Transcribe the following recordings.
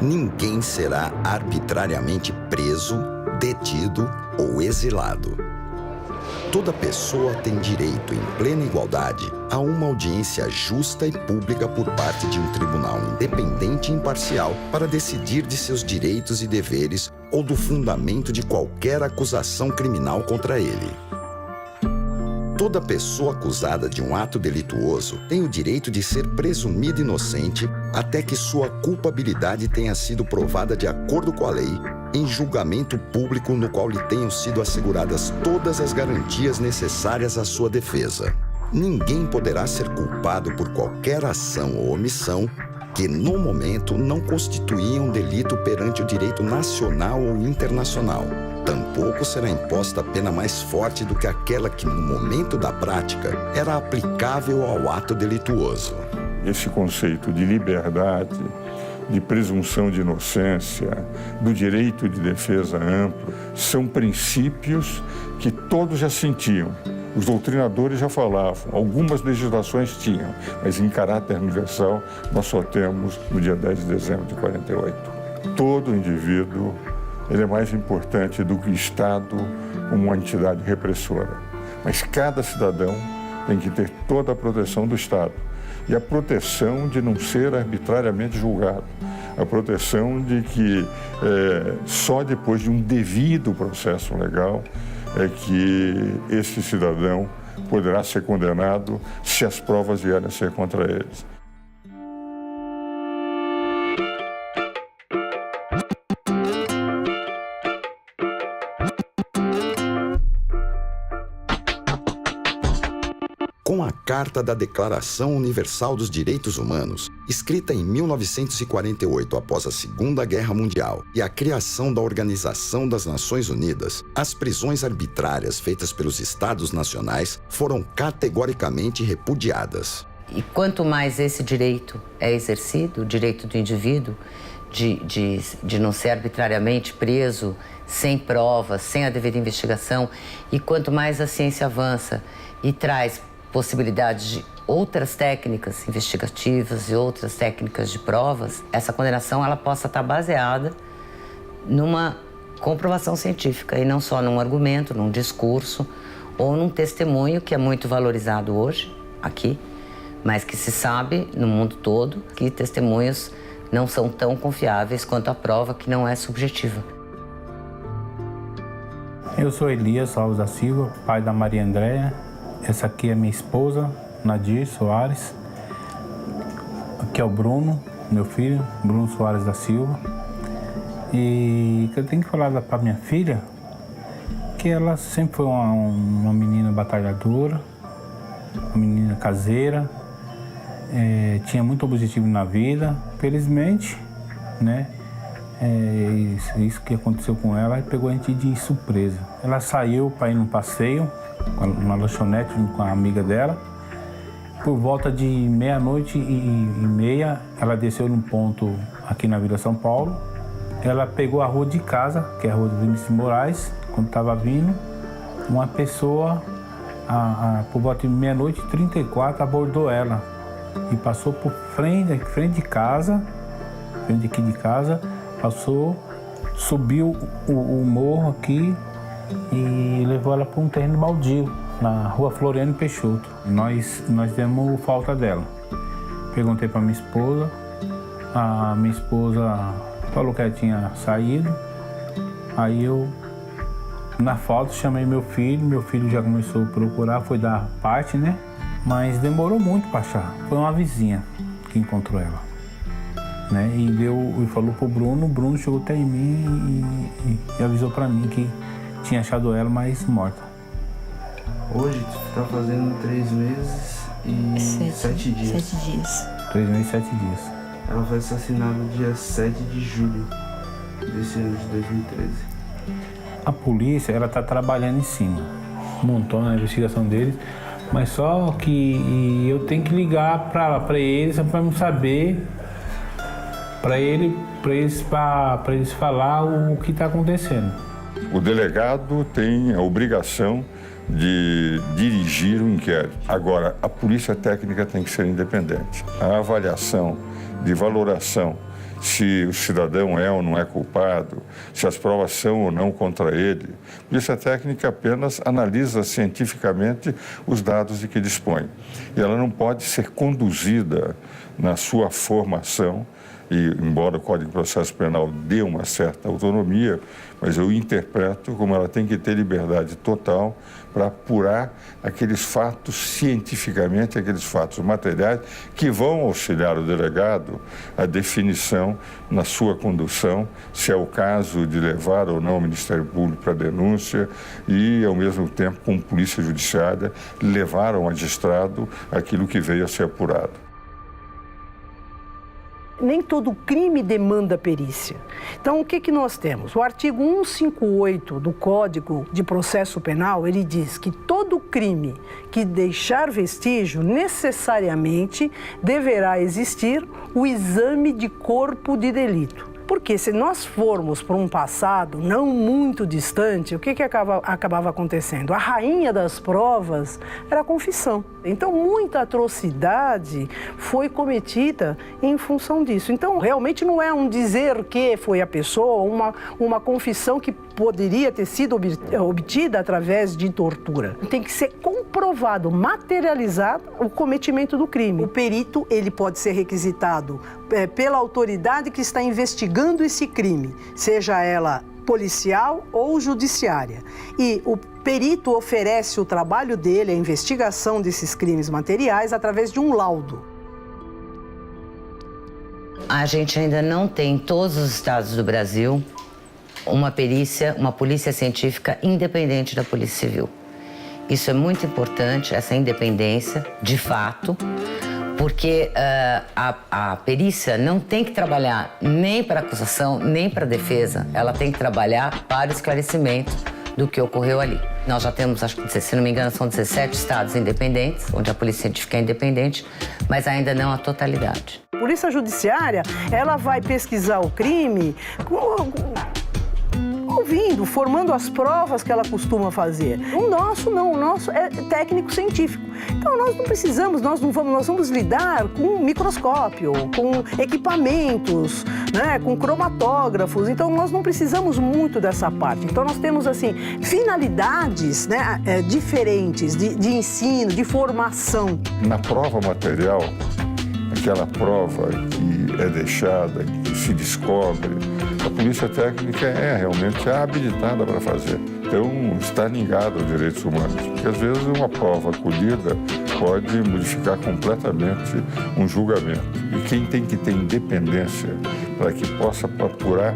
Ninguém será arbitrariamente preso, detido ou exilado. Toda pessoa tem direito, em plena igualdade, a uma audiência justa e pública por parte de um tribunal independente e imparcial para decidir de seus direitos e deveres ou do fundamento de qualquer acusação criminal contra ele. Toda pessoa acusada de um ato delituoso tem o direito de ser presumida inocente até que sua culpabilidade tenha sido provada de acordo com a lei, em julgamento público no qual lhe tenham sido asseguradas todas as garantias necessárias à sua defesa. Ninguém poderá ser culpado por qualquer ação ou omissão que, no momento, não constituía um delito perante o direito nacional ou internacional. Tampouco será imposta pena mais forte do que aquela que, no momento da prática, era aplicável ao ato delituoso. Esse conceito de liberdade, de presunção de inocência, do direito de defesa amplo, são princípios que todos já sentiam. Os doutrinadores já falavam, algumas legislações tinham, mas em caráter universal nós só temos no dia 10 de dezembro de 48. Todo indivíduo ele é mais importante do que o Estado como uma entidade repressora. Mas cada cidadão tem que ter toda a proteção do Estado. E a proteção de não ser arbitrariamente julgado. A proteção de que só depois de um devido processo legal é que esse cidadão poderá ser condenado se as provas vierem a ser contra eles. Com a Carta da Declaração Universal dos Direitos Humanos, escrita em 1948 após a Segunda Guerra Mundial, e a criação da Organização das Nações Unidas, as prisões arbitrárias feitas pelos Estados nacionais foram categoricamente repudiadas. E quanto mais esse direito é exercido, o direito do indivíduo de não ser arbitrariamente preso, sem provas, sem a devida investigação, e quanto mais a ciência avança e traz possibilidades de outras técnicas investigativas e outras técnicas de provas, essa condenação ela possa estar baseada numa comprovação científica e não só num argumento, num discurso ou num testemunho que é muito valorizado hoje, aqui, mas que se sabe no mundo todo que testemunhos não são tão confiáveis quanto a prova que não é subjetiva. Eu sou Elias Alves da Silva, pai da Maria Andréia. Essa aqui é minha esposa, Nadir Soares. Aqui é o Bruno, meu filho, Bruno Soares da Silva. E que eu tenho que falar para minha filha que ela sempre foi uma menina batalhadora, uma menina caseira, tinha muito objetivo na vida. Felizmente, né? Isso que aconteceu com ela pegou a gente de surpresa. Ela saiu para ir num passeio, uma lanchonete com a amiga dela. Por volta de meia-noite e meia, ela desceu num ponto aqui na Vila São Paulo. Ela pegou a rua de casa, que é a rua do Vinícius Moraes. Quando estava vindo, uma pessoa, por volta de meia-noite e 34, abordou ela e passou por frente de casa, frente aqui de casa, passou, subiu o morro aqui e levou ela para um terreno baldio, na rua Floriano Peixoto. Nós demos falta dela. Perguntei para minha esposa, a minha esposa falou que ela tinha saído. Aí eu, na falta, chamei meu filho já começou a procurar, foi dar parte, né? Mas demorou muito para achar. Foi uma vizinha que encontrou ela, né? E falou pro Bruno, o Bruno chegou até em mim e avisou para mim que tinha achado ela, mas morta. Hoje tu tá fazendo 3 meses e 7 dias. 7 dias. 3 meses e 7 dias. Ela foi assassinada dia 7 de julho desse ano de 2013. A polícia, ela tá trabalhando em cima, montando a investigação deles, mas só que eu tenho que ligar para eles para não saber, para eles falar o que está acontecendo. O delegado tem a obrigação de dirigir o inquérito. Agora, a polícia técnica tem que ser independente. A avaliação de valoração se o cidadão é ou não é culpado, se as provas são ou não contra ele. A polícia técnica apenas analisa cientificamente os dados de que dispõe. E ela não pode ser conduzida na sua formação, e embora o Código de Processo Penal dê uma certa autonomia, mas eu interpreto como ela tem que ter liberdade total para apurar aqueles fatos cientificamente, aqueles fatos materiais que vão auxiliar o delegado à definição na sua condução, se é o caso de levar ou não o Ministério Público para a denúncia e, ao mesmo tempo, com polícia judiciária, levar ao magistrado aquilo que veio a ser apurado. Nem todo crime demanda perícia. Então, o que nós temos? O artigo 158 do Código de Processo Penal, ele diz que todo crime que deixar vestígio, necessariamente deverá existir o exame de corpo de delito. Porque se nós formos para um passado não muito distante, o que acabava acontecendo? A rainha das provas era a confissão. Então, muita atrocidade foi cometida em função disso. Então, realmente não é um dizer que foi a pessoa, uma confissão que poderia ter sido obtida através de tortura. Tem que ser comprovado, materializado o cometimento do crime. O perito, ele pode ser requisitado pela autoridade que está investigando esse crime, seja ela policial ou judiciária. E o perito oferece o trabalho dele, a investigação desses crimes materiais, através de um laudo. A gente ainda não tem em todos os estados do Brasil uma perícia, uma polícia científica independente da Polícia Civil. Isso é muito importante, essa independência, de fato, porque a perícia não tem que trabalhar nem para acusação, nem para defesa. Ela tem que trabalhar para o esclarecimento do que ocorreu ali. Nós já temos, acho que, se não me engano, são 17 estados independentes, onde a polícia científica é independente, mas ainda não a totalidade. A polícia judiciária, ela vai pesquisar o crime ouvindo, formando as provas que ela costuma fazer. O nosso não, o nosso é técnico-científico. Então nós não precisamos, nós vamos lidar com microscópio, com equipamentos, né, com cromatógrafos. Então nós não precisamos muito dessa parte. Então nós temos assim finalidades, né, diferentes de ensino, de formação. Na prova material, aquela prova que é deixada, que se descobre, a polícia técnica é realmente habilitada para fazer. Então, está ligada aos direitos humanos, porque às vezes uma prova colhida pode modificar completamente um julgamento. E quem tem que ter independência para que possa apurar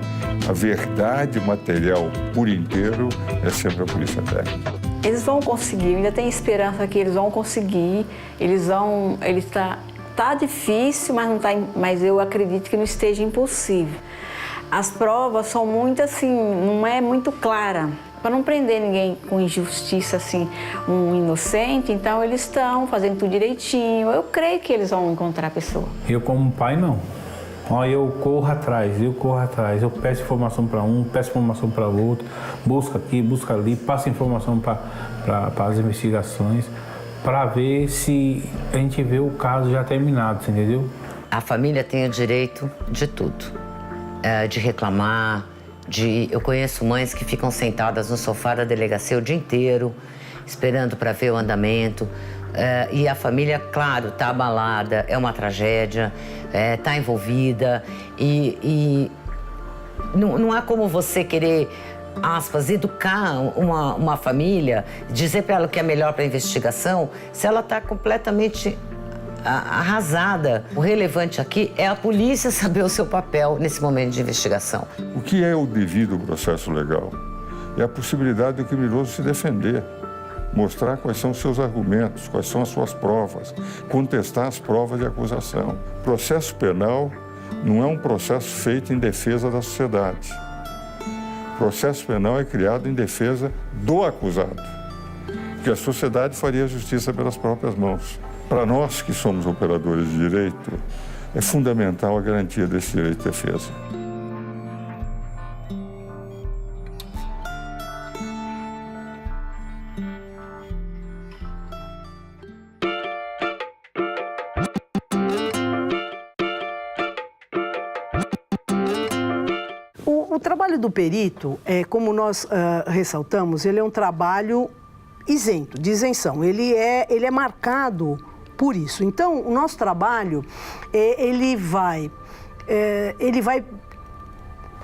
a verdade material por inteiro é sempre a polícia técnica. Eles vão conseguir, eu ainda tenho esperança que eles vão conseguir, Tá difícil, mas eu acredito que não esteja impossível. As provas são muito assim, não é muito clara. Para não prender ninguém com injustiça, assim, um inocente, então eles estão fazendo tudo direitinho. Eu creio que eles vão encontrar a pessoa. Eu como pai, não. Eu corro atrás, eu peço informação para um, peço informação para outro, busco aqui, busco ali, passo informação para as investigações, para ver se a gente vê o caso já terminado, entendeu? A família tem o direito de tudo, de reclamar, Eu conheço mães que ficam sentadas no sofá da delegacia o dia inteiro, esperando para ver o andamento. E a família, claro, está abalada, é uma tragédia, está envolvida e não há como você querer, aspas, educar uma família, dizer para ela o que é melhor para a investigação, se ela está completamente arrasada. O relevante aqui é a polícia saber o seu papel nesse momento de investigação. O que é o devido processo legal? É a possibilidade do criminoso se defender, mostrar quais são os seus argumentos, quais são as suas provas, contestar as provas de acusação. O processo penal não é um processo feito em defesa da sociedade. O processo penal é criado em defesa do acusado, porque a sociedade faria a justiça pelas próprias mãos. Para nós que somos operadores de direito, é fundamental a garantia desse direito de defesa. O trabalho do perito, como nós ressaltamos, ele é um trabalho isento, de isenção. Ele é marcado por isso. Então, o nosso trabalho, ele vai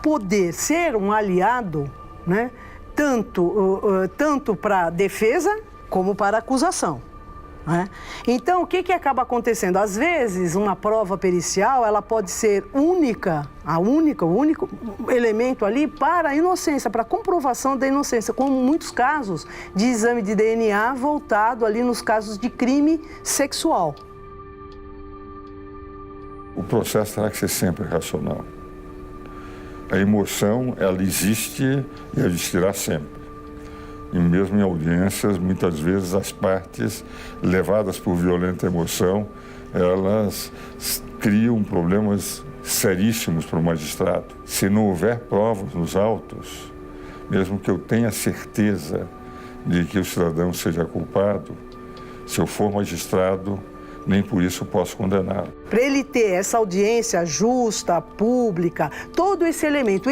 poder ser um aliado, né, tanto para a defesa como para a acusação. Então, o que acaba acontecendo? Às vezes, uma prova pericial, ela pode ser o único elemento ali para a inocência, para a comprovação da inocência, como muitos casos de exame de DNA voltado ali nos casos de crime sexual. O processo terá que ser sempre racional. A emoção, ela existe e existirá sempre. E mesmo em audiências, muitas vezes as partes, levadas por violenta emoção, elas criam problemas seríssimos para o magistrado. Se não houver provas nos autos, mesmo que eu tenha certeza de que o cidadão seja culpado, se eu for magistrado, nem por isso posso condená-lo. Para ele ter essa audiência justa, pública, todo esse elemento,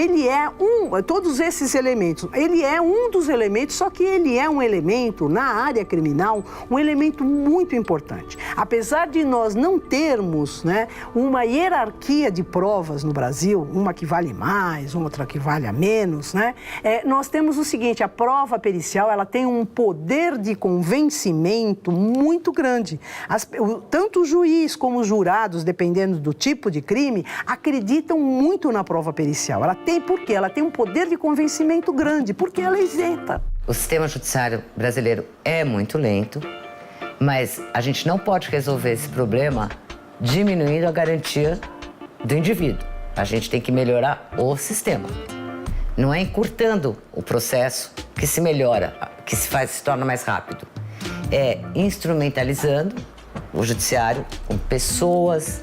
todos esses elementos, ele é um dos elementos, só que ele é um elemento, na área criminal, um elemento muito importante. Apesar de nós não termos, né, uma hierarquia de provas no Brasil, uma que vale mais, outra que vale a menos, né, nós temos o seguinte, a prova pericial, ela tem um poder de convencimento muito grande. Tanto o juiz como os jurados, dependendo do tipo de crime, acreditam muito na prova pericial. Por quê? Ela tem um poder de convencimento grande, porque ela é isenta. O sistema judiciário brasileiro é muito lento, mas a gente não pode resolver esse problema diminuindo a garantia do indivíduo. A gente tem que melhorar o sistema. Não é encurtando o processo que se melhora, que se torna mais rápido. É instrumentalizando o judiciário com pessoas,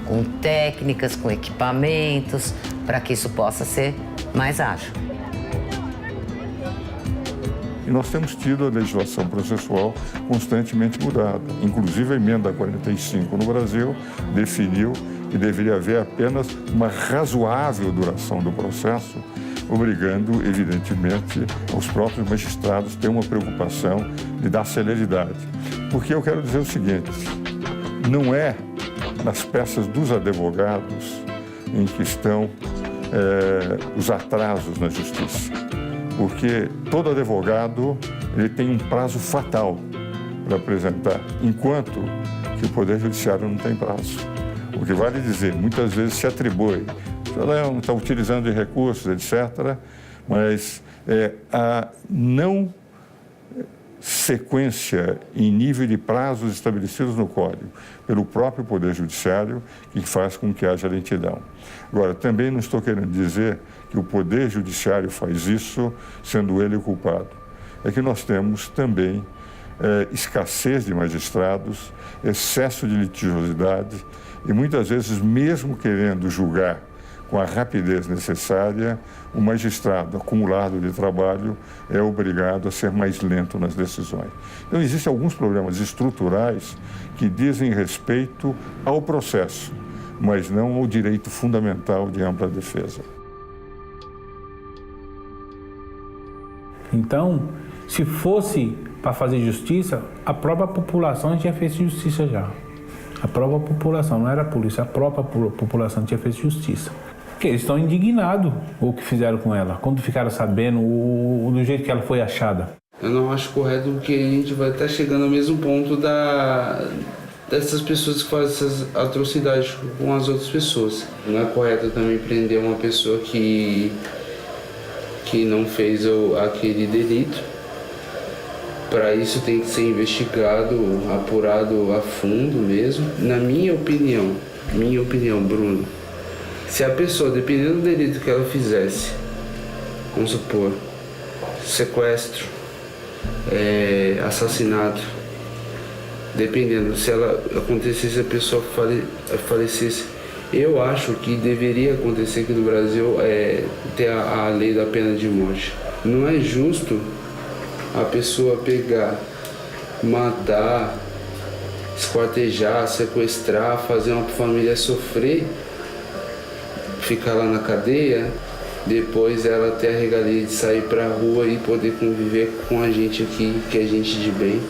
com técnicas, com equipamentos, para que isso possa ser mais ágil. E nós temos tido a legislação processual constantemente mudada. Inclusive, a emenda 45 no Brasil definiu que deveria haver apenas uma razoável duração do processo, obrigando, evidentemente, os próprios magistrados a ter uma preocupação de dar celeridade. Porque eu quero dizer o seguinte, não é nas peças dos advogados em que estão os atrasos na justiça. Porque todo advogado ele tem um prazo fatal para apresentar, enquanto que o Poder Judiciário não tem prazo. O que vale dizer, muitas vezes se atribui, não está utilizando de recursos, etc., mas a não sequência em nível de prazos estabelecidos no Código pelo próprio Poder Judiciário que faz com que haja lentidão. Agora, também não estou querendo dizer que o Poder Judiciário faz isso sendo ele o culpado. É que nós temos também escassez de magistrados, excesso de litigiosidade e muitas vezes, mesmo querendo julgar com a rapidez necessária, o magistrado, acumulado de trabalho, é obrigado a ser mais lento nas decisões. Então, existem alguns problemas estruturais que dizem respeito ao processo, mas não ao direito fundamental de ampla defesa. Então, se fosse para fazer justiça, a própria população tinha feito justiça já. A própria população, não era a polícia, a própria população tinha feito justiça. Porque eles estão indignados com o que fizeram com ela, quando ficaram sabendo do jeito que ela foi achada. Eu não acho correto porque a gente vai estar chegando ao mesmo ponto dessas pessoas que fazem essas atrocidades com as outras pessoas. Não é correto também prender uma pessoa que não fez aquele delito. Para isso tem que ser investigado, apurado a fundo mesmo. Na minha opinião, Bruno, se a pessoa, dependendo do delito que ela fizesse, vamos supor, sequestro, assassinato, dependendo, se ela acontecesse, a pessoa falecesse, eu acho que deveria acontecer aqui no Brasil ter a lei da pena de morte. Não é justo a pessoa pegar, matar, esquartejar, sequestrar, fazer uma família sofrer, ficar lá na cadeia depois ela ter a regalia de sair pra rua e poder conviver com a gente aqui, que é gente de bem.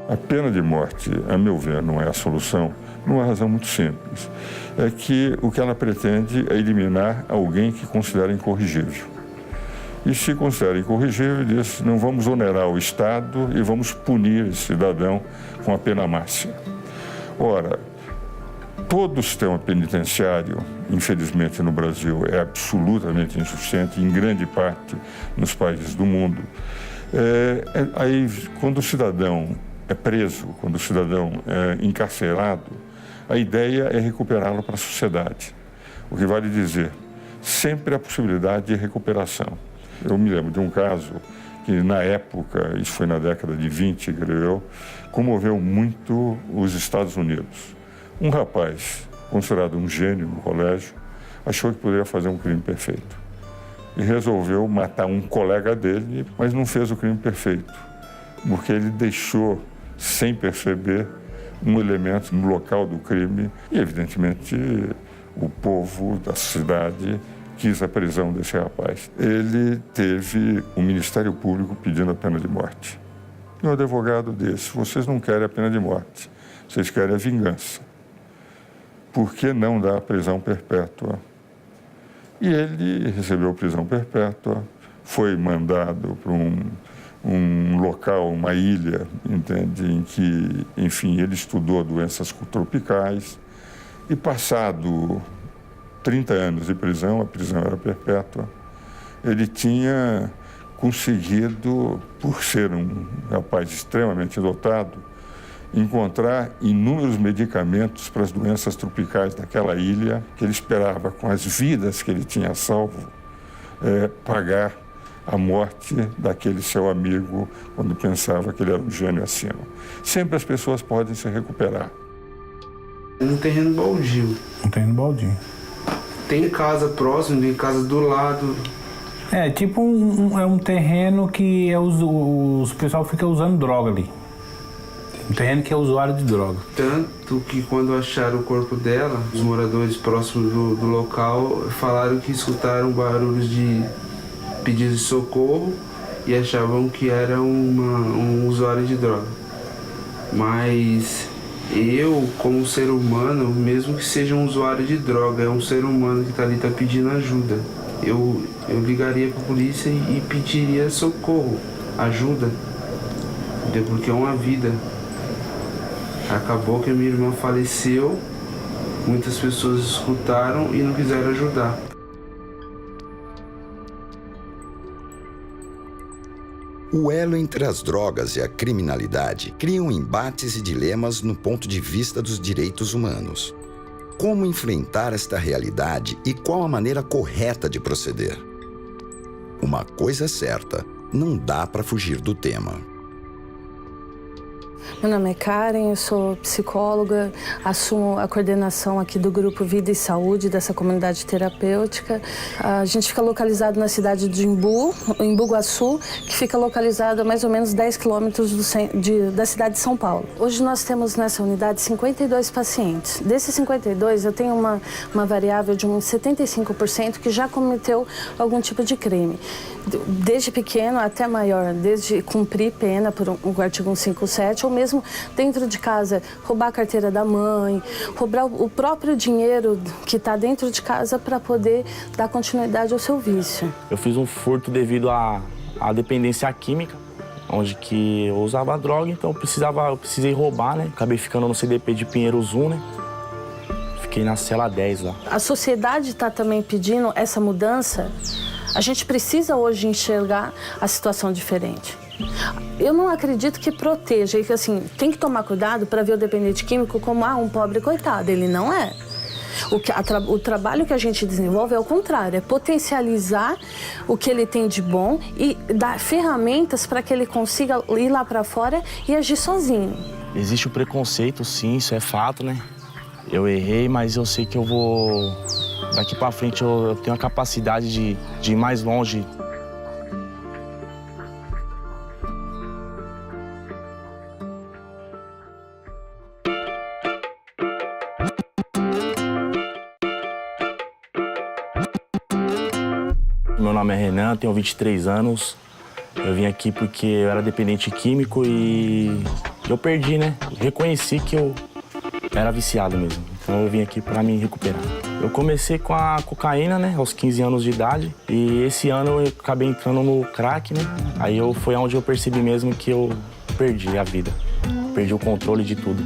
A pena de morte, a meu ver, não é a solução, por uma razão muito simples. É que o que ela pretende é eliminar alguém que considera incorrigível. E se considera incorrigível, diz, não vamos onerar o Estado e vamos punir esse cidadão com a pena máxima. Ora, todo o sistema penitenciário, infelizmente no Brasil, é absolutamente insuficiente, em grande parte nos países do mundo. Aí, quando o cidadão é preso, quando o cidadão é encarcerado, a ideia é recuperá-lo para a sociedade. O que vale dizer, sempre a possibilidade de recuperação. Eu me lembro de um caso que, na época, isso foi na década de 20, creio eu, comoveu muito os Estados Unidos. Um rapaz, considerado um gênio no colégio, achou que poderia fazer um crime perfeito. E resolveu matar um colega dele, mas não fez o crime perfeito, porque ele deixou, sem perceber, um elemento no local do crime e, evidentemente, o povo da cidade quis a prisão desse rapaz. Ele teve o Ministério Público pedindo a pena de morte. E o advogado disse, vocês não querem a pena de morte, vocês querem a vingança. Por que não dar a prisão perpétua? E ele recebeu prisão perpétua, foi mandado para um local, uma ilha, entende, em que, enfim, ele estudou doenças tropicais e, passado 30 anos de prisão, a prisão era perpétua, ele tinha conseguido, por ser um rapaz extremamente dotado, encontrar inúmeros medicamentos para as doenças tropicais daquela ilha, que ele esperava, com as vidas que ele tinha salvo, pagar a morte daquele seu amigo quando pensava que ele era um gênio acima. Sempre as pessoas podem se recuperar. Um terreno baldio. Um terreno baldio. Tem casa próxima, tem casa do lado. É tipo um terreno que os pessoal fica usando droga ali. Um terreno que é usuário de droga. Tanto que quando acharam o corpo dela, os moradores próximos do local falaram que escutaram barulhos de pedidos de socorro e achavam que era um usuário de droga. Mas eu, como ser humano, mesmo que seja um usuário de droga, é um ser humano que está ali, está pedindo ajuda. Eu ligaria para a polícia e pediria socorro, ajuda, porque é uma vida. Acabou que a minha irmã faleceu, muitas pessoas escutaram e não quiseram ajudar. O elo entre as drogas e a criminalidade criam embates e dilemas no ponto de vista dos direitos humanos. Como enfrentar esta realidade e qual a maneira correta de proceder? Uma coisa é certa, não dá para fugir do tema. Meu nome é Karen, eu sou psicóloga, assumo a coordenação aqui do Grupo Vida e Saúde, dessa comunidade terapêutica. A gente fica localizado na cidade de Embu Guaçu, que fica localizado a mais ou menos 10 quilômetros da cidade de São Paulo. Hoje nós temos nessa unidade 52 pacientes. Desses 52, eu tenho uma variável de uns 75% que já cometeu algum tipo de crime. Desde pequeno até maior, desde cumprir pena por o artigo 157, ou mesmo dentro de casa, roubar a carteira da mãe, roubar o próprio dinheiro que está dentro de casa para poder dar continuidade ao seu vício. Eu fiz um furto devido à dependência química, onde que eu usava droga, então eu precisei roubar, né? Acabei ficando no CDP de Pinheiros 1, né? Fiquei na cela 10 lá. A sociedade está também pedindo essa mudança. A gente precisa hoje enxergar a situação diferente. Eu não acredito que proteja, que assim, tem que tomar cuidado para ver o dependente químico como um pobre coitado. Ele não é. O trabalho que a gente desenvolve é o contrário, é potencializar o que ele tem de bom e dar ferramentas para que ele consiga ir lá para fora e agir sozinho. Existe o preconceito, sim, isso é fato, né? Eu errei, mas eu sei que eu vou... Daqui para frente eu tenho a capacidade de ir mais longe. meu nome é Renan, tenho 23 anos. Eu vim aqui porque eu era dependente químico e eu perdi, né? Reconheci que eu era viciado mesmo. Então eu vim aqui para me recuperar. Eu comecei com a cocaína, né, aos 15 anos de idade. E esse ano eu acabei entrando no crack, né? Aí foi onde eu percebi mesmo que eu perdi a vida. Perdi o controle de tudo.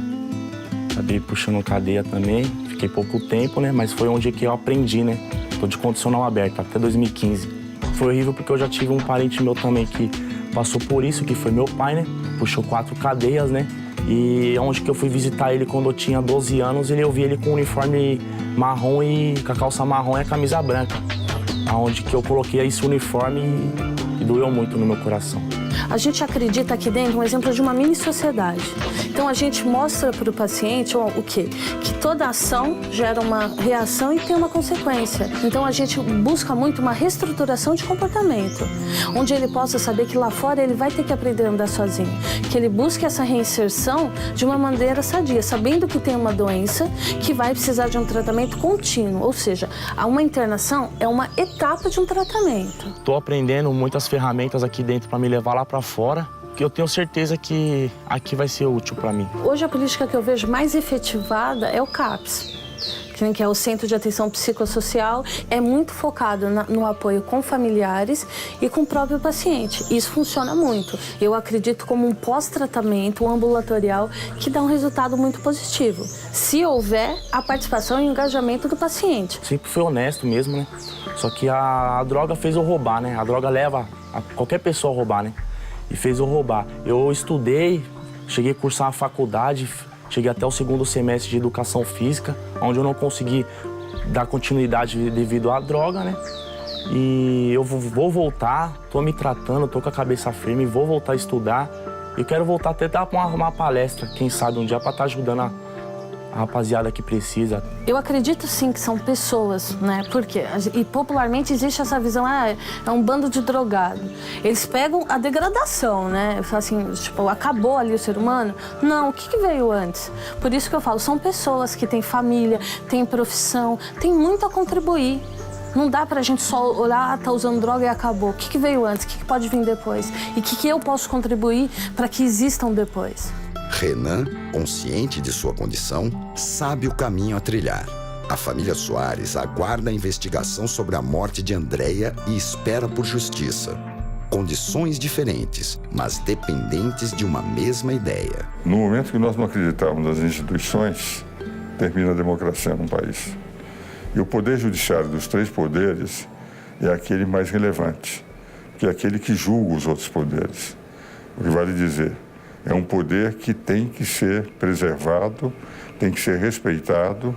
Acabei puxando cadeia também. Fiquei pouco tempo, né? Mas foi onde que eu aprendi, né? Tô de condicional aberto até 2015. Foi horrível porque eu já tive um parente meu também que passou por isso, que foi meu pai, né? Puxou 4 cadeias, né? E onde que eu fui visitar ele quando eu tinha 12 anos, eu vi ele com um uniforme marrom e com a calça marrom e a camisa branca. Aonde que eu coloquei esse uniforme e doeu muito no meu coração. A gente acredita aqui dentro um exemplo de uma mini sociedade. Então a gente mostra para o paciente o quê? Que toda ação gera uma reação e tem uma consequência. Então a gente busca muito uma reestruturação de comportamento, onde ele possa saber que lá fora ele vai ter que aprender a andar sozinho, que ele busque essa reinserção de uma maneira sadia, sabendo que tem uma doença que vai precisar de um tratamento contínuo, ou seja, uma internação é uma etapa de um tratamento. Estou aprendendo muitas ferramentas aqui dentro para me levar lá para fora, que eu tenho certeza que aqui vai ser útil para mim. Hoje a política que eu vejo mais efetivada é o CAPS, que é o Centro de Atenção Psicossocial, é muito focado no apoio com familiares e com o próprio paciente. Isso funciona muito. Eu acredito como um pós-tratamento, um ambulatorial, que dá um resultado muito positivo, se houver a participação e o engajamento do paciente. Sempre fui honesto mesmo, né? Só que a droga fez eu roubar, né? A droga leva qualquer pessoa a roubar, né? E fez eu roubar. Eu estudei, cheguei a cursar a faculdade, cheguei até o 2º semestre de Educação Física, onde eu não consegui dar continuidade devido à droga, né? E eu vou voltar, tô me tratando, tô com a cabeça firme, vou voltar a estudar. Eu quero voltar até dar uma palestra, quem sabe um dia, para estar ajudando a rapaziada que precisa. Eu acredito sim que são pessoas, né? Porque e popularmente existe essa visão, é um bando de drogado. Eles pegam a degradação, né? Assim, tipo, acabou ali o ser humano? Não, o que veio antes? Por isso que eu falo, são pessoas que têm família, têm profissão, têm muito a contribuir. Não dá pra gente só olhar, tá usando droga e acabou. O que veio antes? O que pode vir depois? E o que eu posso contribuir para que existam depois? Renan, consciente de sua condição, sabe o caminho a trilhar. A família Soares aguarda a investigação sobre a morte de Andréia e espera por justiça. Condições diferentes, mas dependentes de uma mesma ideia. No momento que nós não acreditamos nas instituições, termina a democracia num país. E o poder judiciário dos 3 poderes é aquele mais relevante, que é aquele que julga os outros poderes. O que vale dizer, é um poder que tem que ser preservado, tem que ser respeitado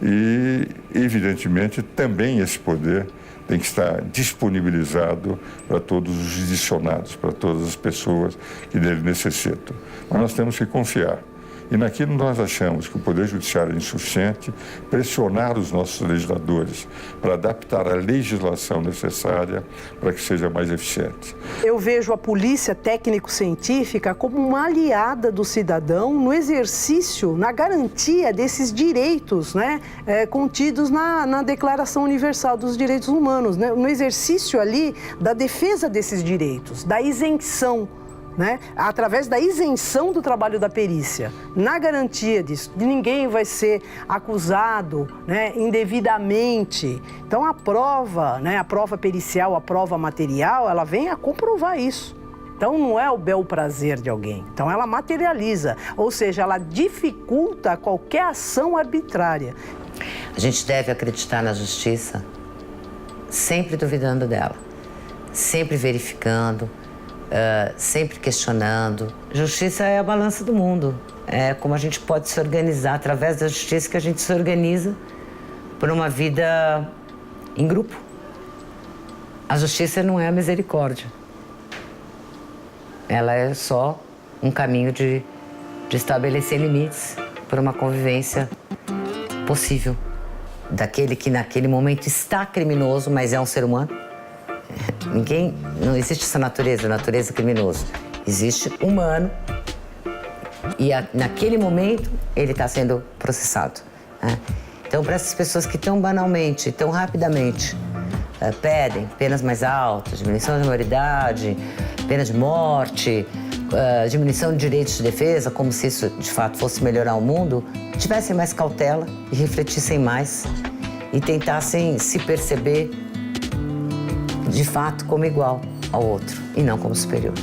e, evidentemente, também esse poder tem que estar disponibilizado para todos os judicionados, para todas as pessoas que dele necessitam. Mas nós temos que confiar. E naquilo nós achamos que o Poder Judiciário é insuficiente, pressionar os nossos legisladores para adaptar a legislação necessária para que seja mais eficiente. Eu vejo a polícia técnico-científica como uma aliada do cidadão no exercício, na garantia desses direitos, né, contidos na Declaração Universal dos Direitos Humanos, né, no exercício ali da defesa desses direitos, da isenção, né? Através da isenção do trabalho da perícia, na garantia disso, de ninguém vai ser acusado, né, indevidamente. Então a prova, né, a prova pericial, a prova material, ela vem a comprovar isso. Então não é o bel prazer de alguém, então ela materializa, ou seja, ela dificulta qualquer ação arbitrária. A gente deve acreditar na justiça, sempre duvidando dela, sempre verificando, sempre questionando. Justiça é a balança do mundo. É como a gente pode se organizar, através da justiça que a gente se organiza por uma vida em grupo. A justiça não é a misericórdia. Ela é só um caminho de estabelecer limites para uma convivência possível. Daquele que naquele momento está criminoso, mas é um ser humano. Não existe essa natureza criminoso. Existe humano e naquele momento ele está sendo processado, né? Então, para essas pessoas que tão banalmente, tão rapidamente pedem penas mais altas, diminuição de maioridade, pena de morte, diminuição de direitos de defesa, como se isso de fato fosse melhorar o mundo, tivessem mais cautela e refletissem mais e tentassem se perceber de fato como igual ao outro e não como superior.